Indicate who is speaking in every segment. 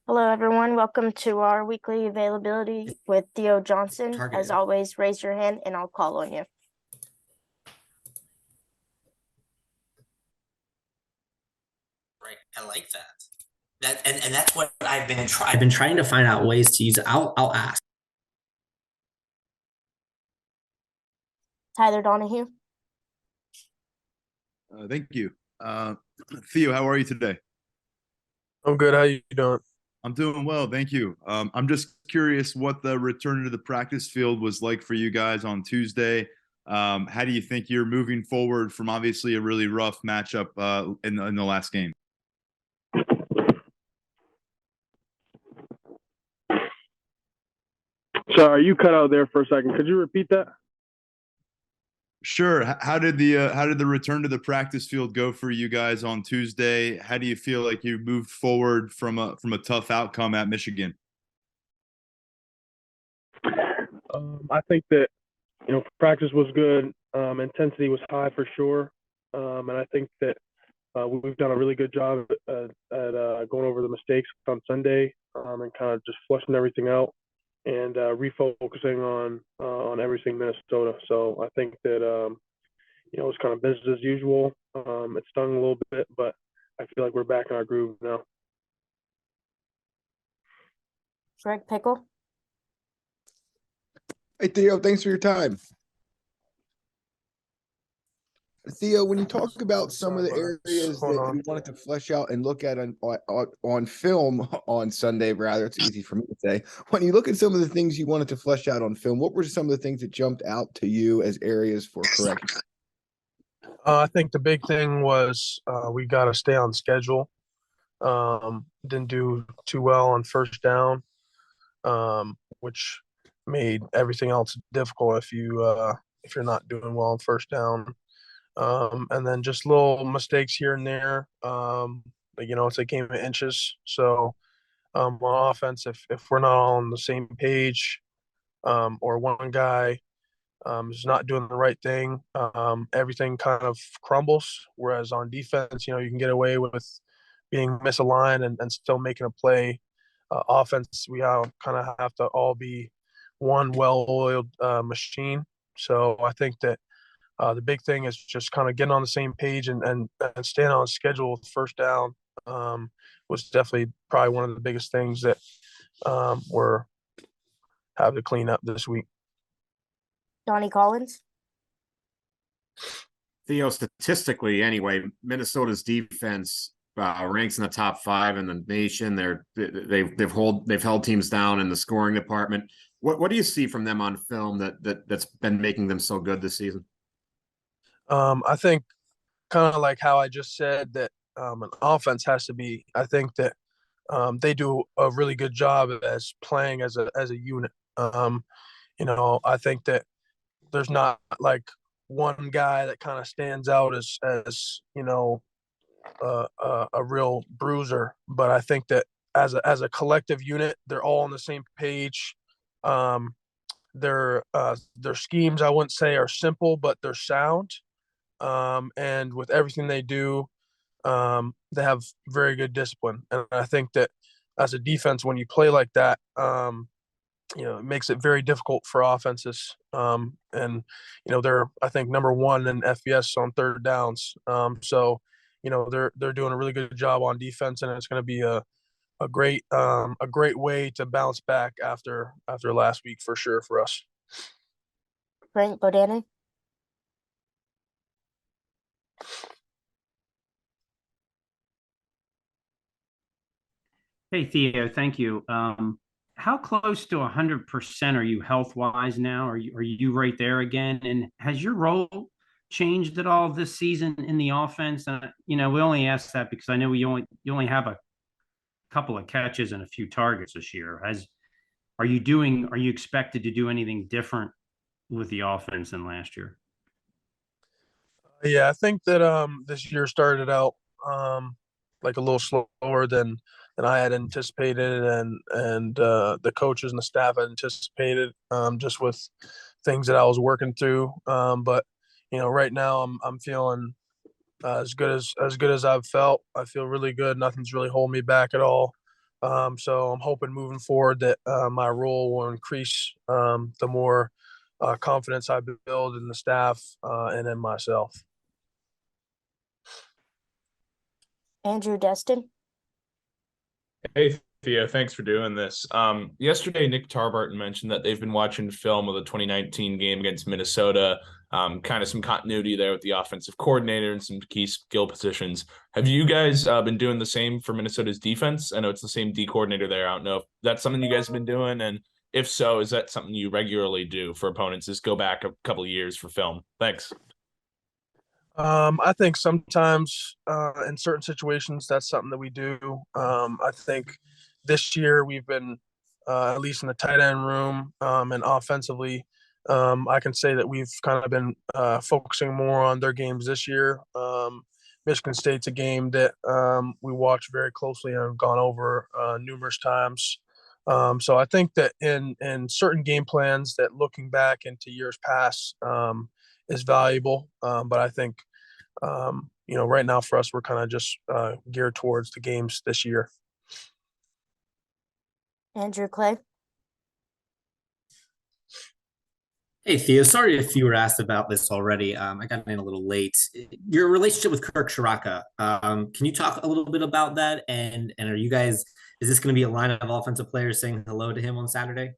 Speaker 1: Hello, everyone. Welcome to our weekly availability with Theo Johnson. As always, raise your hand and I'll call on you.
Speaker 2: Right, I like that. And that's what I've been trying to find out ways to use it. I'll ask.
Speaker 1: Tyler Donahue.
Speaker 3: Thank you. Theo, how are you today?
Speaker 4: I'm good. How you doing?
Speaker 3: I'm doing well, thank you. I'm just curious what the return to the practice field was like for you guys on Tuesday. How do you think you're moving forward from obviously a really rough matchup in the last game?
Speaker 4: Sorry, you cut out there for a second. Could you repeat that?
Speaker 3: Sure. How did the return to the practice field go for you guys on Tuesday? How do you feel like you moved forward from a tough outcome at Michigan?
Speaker 4: I think that practice was good. Intensity was high for sure, and I think that we've done a really good job at going over the mistakes on Sunday and kind of just flushing everything out and refocusing on everything Minnesota. So I think that it's kind of business as usual. It stung a little bit, but I feel like we're back in our groove now.
Speaker 1: Greg Pickle.
Speaker 5: Hey, Theo, thanks for your time. Theo, when you talk about some of the areas that you wanted to flesh out and look at on film on Sunday, rather, it's easy for me to say. When you look at some of the things you wanted to flesh out on film, what were some of the things that jumped out to you as areas for correction?
Speaker 4: I think the big thing was we got to stay on schedule. Didn't do too well on first down, which made everything else difficult if you're not doing well on first down. And then just little mistakes here and there. It's a game of inches. So on offense, if we're not all on the same page, or one guy is not doing the right thing, everything kind of crumbles. Whereas on defense, you can get away with being misaligned and still making a play. Offense, we kind of have to all be one well-oiled machine. So I think that the big thing is just kind of getting on the same page and staying on schedule with first down was definitely probably one of the biggest things that we're having to clean up this week.
Speaker 1: Donnie Collins.
Speaker 6: Theo, statistically, anyway, Minnesota's defense ranks in the top 5 in the nation. They've held teams down in the scoring department. What do you see from them on film that's been making them so good this season?
Speaker 4: I think kind of like how I just said that an offense has to be. I think that they do a really good job as playing as a unit. I think that there's not like one guy that kind of stands out as a real bruiser, but I think that as a collective unit, they're all on the same page. Their schemes, I wouldn't say are simple, but they're sound. And with everything they do, they have very good discipline. And I think that as a defense, when you play like that, it makes it very difficult for offenses. They're, I think, number 1 in FBS on third downs. So they're doing a really good job on defense, and it's going to be a great way to bounce back after last week for sure for us.
Speaker 1: Frank Bodani.
Speaker 7: Hey, Theo, thank you. How close to 100% are you health-wise now? Are you right there again? And has your role changed at all this season in the offense? We only asked that because I know you only have a couple of catches and a few targets this year. Are you expected to do anything different with the offense than last year?
Speaker 4: Yeah, I think that this year started out like a little slower than I had anticipated, and the coaches and the staff had anticipated, just with things that I was working through. But right now I'm feeling as good as I've felt. I feel really good. Nothing's really holding me back at all. So I'm hoping moving forward that my role will increase the more confidence I build in the staff and in myself.
Speaker 1: Andrew Destin.
Speaker 8: Hey Theo, thanks for doing this. Yesterday Nick Tarbarton mentioned that they've been watching film of the 2019 game against Minnesota. Kind of some continuity there with the offensive coordinator and some key skill positions. Have you guys been doing the same for Minnesota's defense? I know it's the same D coordinator there. I don't know if that's something you guys have been doing, and if so, is that something you regularly do for opponents? Just go back a couple of years for film. Thanks.
Speaker 4: I think sometimes in certain situations that's something that we do. I think this year we've been at least in the tight end room and offensively. I can say that we've kind of been focusing more on their games this year. Michigan State's a game that we watch very closely and have gone over numerous times. So I think that in certain game plans that looking back into years past is valuable. But I think, right now for us, we're kind of just geared towards the games this year.
Speaker 1: Andrew Clay.
Speaker 2: Hey Theo, sorry if you were asked about this already. I got in a little late. Your relationship with Kirk Shiraka, can you talk a little bit about that? And are you guys, is this going to be a line of offensive players saying hello to him on Saturday?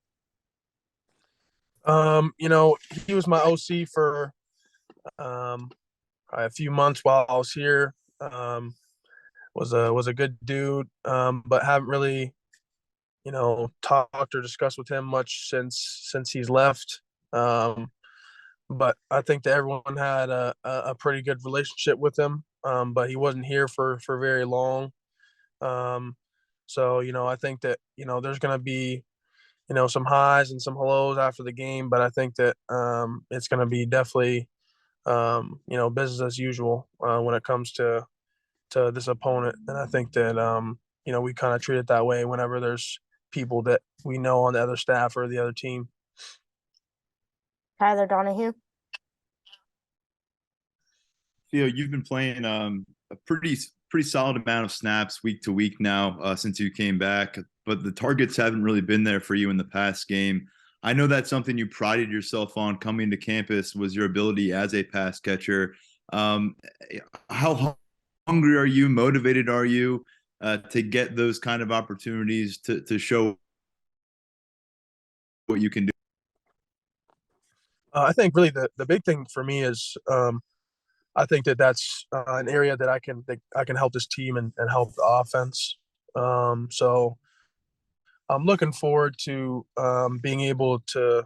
Speaker 4: He was my OC for a few months while I was here. Was a good dude, but haven't really, talked or discussed with him much since he's left. But I think that everyone had a pretty good relationship with him. But he wasn't here for very long. So I think that there's gonna be some highs and some hellos after the game, but I think that it's gonna be definitely business as usual when it comes to this opponent. And I think that we kind of treat it that way whenever there's people that we know on the other staff or the other team.
Speaker 1: Tyler Donahue.
Speaker 3: Theo, you've been playing a pretty solid amount of snaps week to week now since you came back, but the targets haven't really been there for you in the past game. I know that's something you prided yourself on coming to campus was your ability as a pass catcher. How hungry are you? Motivated are you to get those kind of opportunities to show what you can do?
Speaker 4: I think really the big thing for me is I think that's an area that I can help this team and help the offense. So I'm looking forward to being able to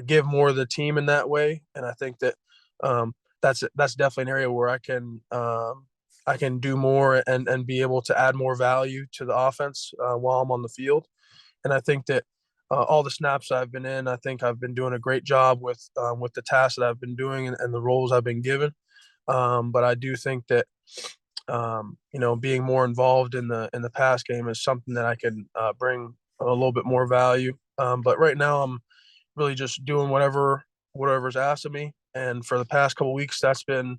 Speaker 4: give more of the team in that way, and I think that that's definitely an area where I can do more and be able to add more value to the offense while I'm on the field. And I think that all the snaps I've been in, I think I've been doing a great job with the tasks that I've been doing and the roles I've been given. But I do think that being more involved in the pass game is something that I can bring a little bit more value. But right now I'm really just doing whatever's asked of me. And for the past couple of weeks, that's been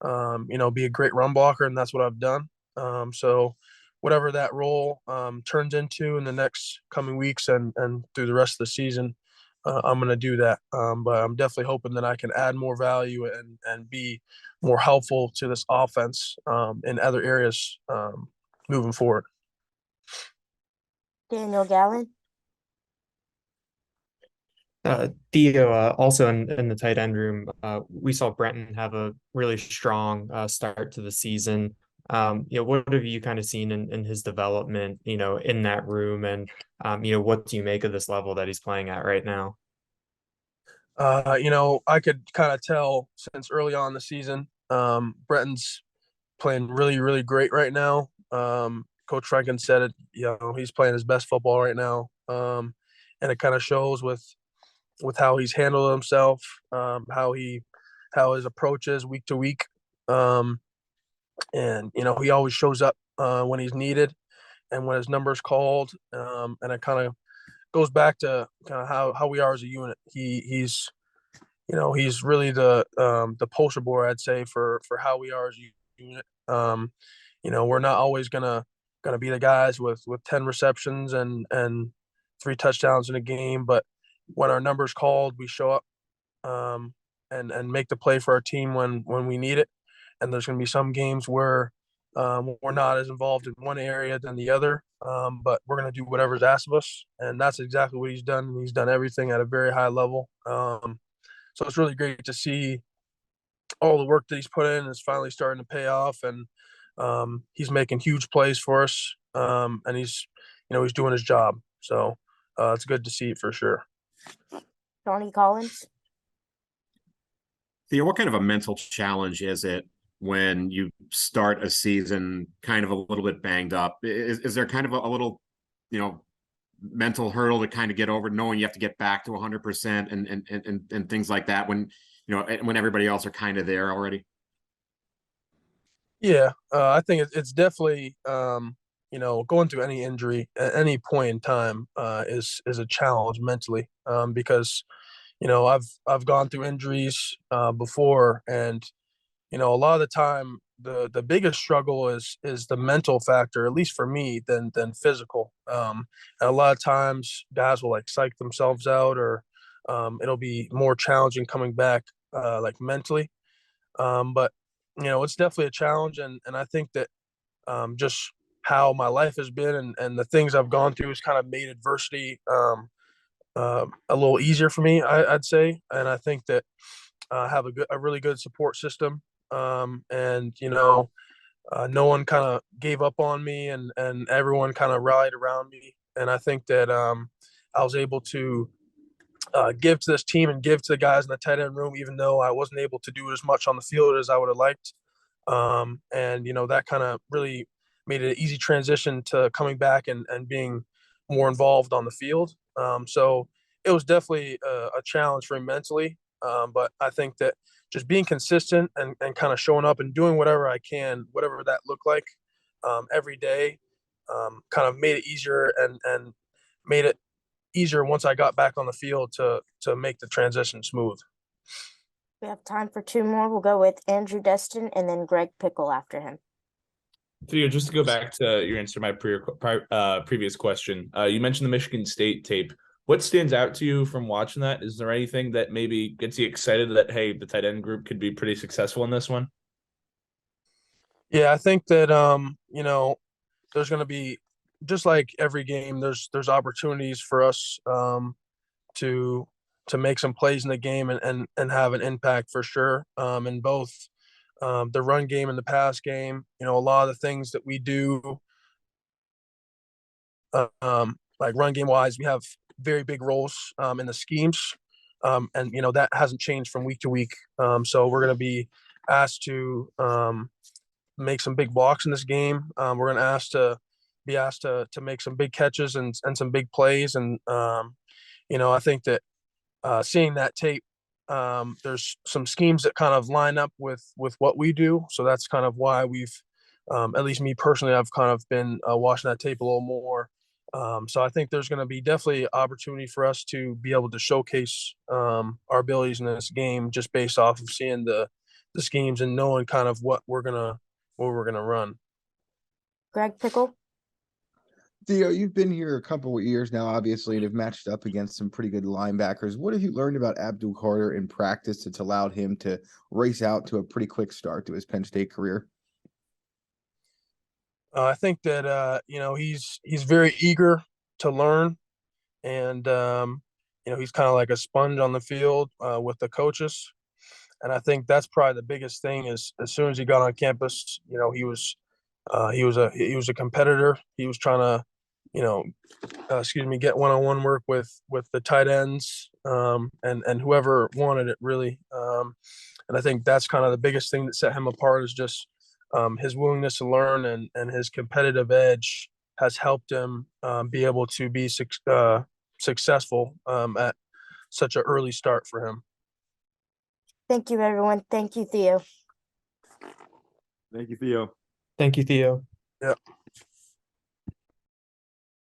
Speaker 4: be a great run blocker, and that's what I've done. So whatever that role turns into in the next coming weeks and through the rest of the season, I'm going to do that. But I'm definitely hoping that I can add more value and be more helpful to this offense in other areas moving forward.
Speaker 1: Daniel Gallen.
Speaker 9: Theo, also in the tight end room, we saw Brenton have a really strong start to the season. What have you kind of seen in his development, in that room, and what do you make of this level that he's playing at right now?
Speaker 4: I could kind of tell since early on in the season, Brenton's playing really, really great right now. Coach Franken said it, he's playing his best football right now. And it kind of shows with how he's handled himself, how his approach is week to week. And he always shows up when he's needed and when his number's called. And it kind of goes back to kind of how we are as a unit. He's he's really the poster boy, I'd say, for how we are as a unit. We're not always gonna be the guys with 10 receptions and 3 touchdowns in a game, but when our number's called, we show up and make the play for our team when we need it. And there's going to be some games where we're not as involved in one area than the other, but we're going to do whatever's asked of us, and that's exactly what he's done. He's done everything at a very high level. So it's really great to see all the work that he's put in is finally starting to pay off, and he's making huge plays for us, and he's doing his job. So it's good to see for sure.
Speaker 1: Johnny Collins.
Speaker 6: Theo, what kind of a mental challenge is it when you start a season kind of a little bit banged up? Is there kind of a little, mental hurdle to kind of get over, knowing you have to get back to 100% and things like that when, when everybody else are kind of there already?
Speaker 4: Yeah, I think it's definitely going through any injury at any point in time is a challenge mentally, because I've gone through injuries before, and a lot of the time the biggest struggle is the mental factor, at least for me, than physical. And a lot of times guys will like psych themselves out, or it'll be more challenging coming back like mentally. But it's definitely a challenge, and I think that just how my life has been and the things I've gone through has kind of made adversity a little easier for me, I'd say. And I think that I have a really good support system, and no one kind of gave up on me, and everyone kind of rallied around me. And I think that I was able to give to this team and give to the guys in the tight end room, even though I wasn't able to do as much on the field as I would have liked. And that kind of really made it an easy transition to coming back and being more involved on the field. So it was definitely a challenge for me mentally. But I think that just being consistent and kind of showing up and doing whatever I can, whatever that looked like, every day, kind of made it easier and made it easier once I got back on the field to make the transition smooth.
Speaker 1: We have time for 2 more. We'll go with Andrew Destin and then Greg Pickle after him.
Speaker 8: Theo, just to go back to your answer to my previous question, you mentioned the Michigan State tape. What stands out to you from watching that? Is there anything that maybe gets you excited that, hey, the tight end group could be pretty successful in this one?
Speaker 4: Yeah, I think that there's going to be, just like every game, there's opportunities for us to make some plays in the game and have an impact for sure, in both the run game and the pass game. A lot of the things that we do, like run game wise, we have very big roles in the schemes, and that hasn't changed from week to week. So we're going to be asked to make some big blocks in this game. We're going to be asked to make some big catches and some big plays. And I think that seeing that tape, there's some schemes that kind of line up with what we do. So that's kind of why we've, at least me personally, I've kind of been watching that tape a little more. So I think there's going to be definitely opportunity for us to be able to showcase our abilities in this game, just based off of seeing the schemes and knowing kind of what we're gonna run.
Speaker 1: Greg Pickle.
Speaker 5: Theo, you've been here a couple of years now, obviously, and have matched up against some pretty good linebackers. What have you learned about Abdul Carter in practice that's allowed him to race out to a pretty quick start to his Penn State career?
Speaker 4: I think that he's very eager to learn, and he's kind of like a sponge on the field with the coaches. And I think that's probably the biggest thing is as soon as he got on campus, he was a competitor. He was trying to get one-on-one work with the tight ends, and whoever wanted it really. And I think that's kind of the biggest thing that set him apart, is just his willingness to learn, and his competitive edge has helped him be able to be successful at such an early start for him.
Speaker 1: Thank you, everyone. Thank you, Theo.
Speaker 3: Thank you, Theo.
Speaker 9: Thank you, Theo.
Speaker 4: Yeah.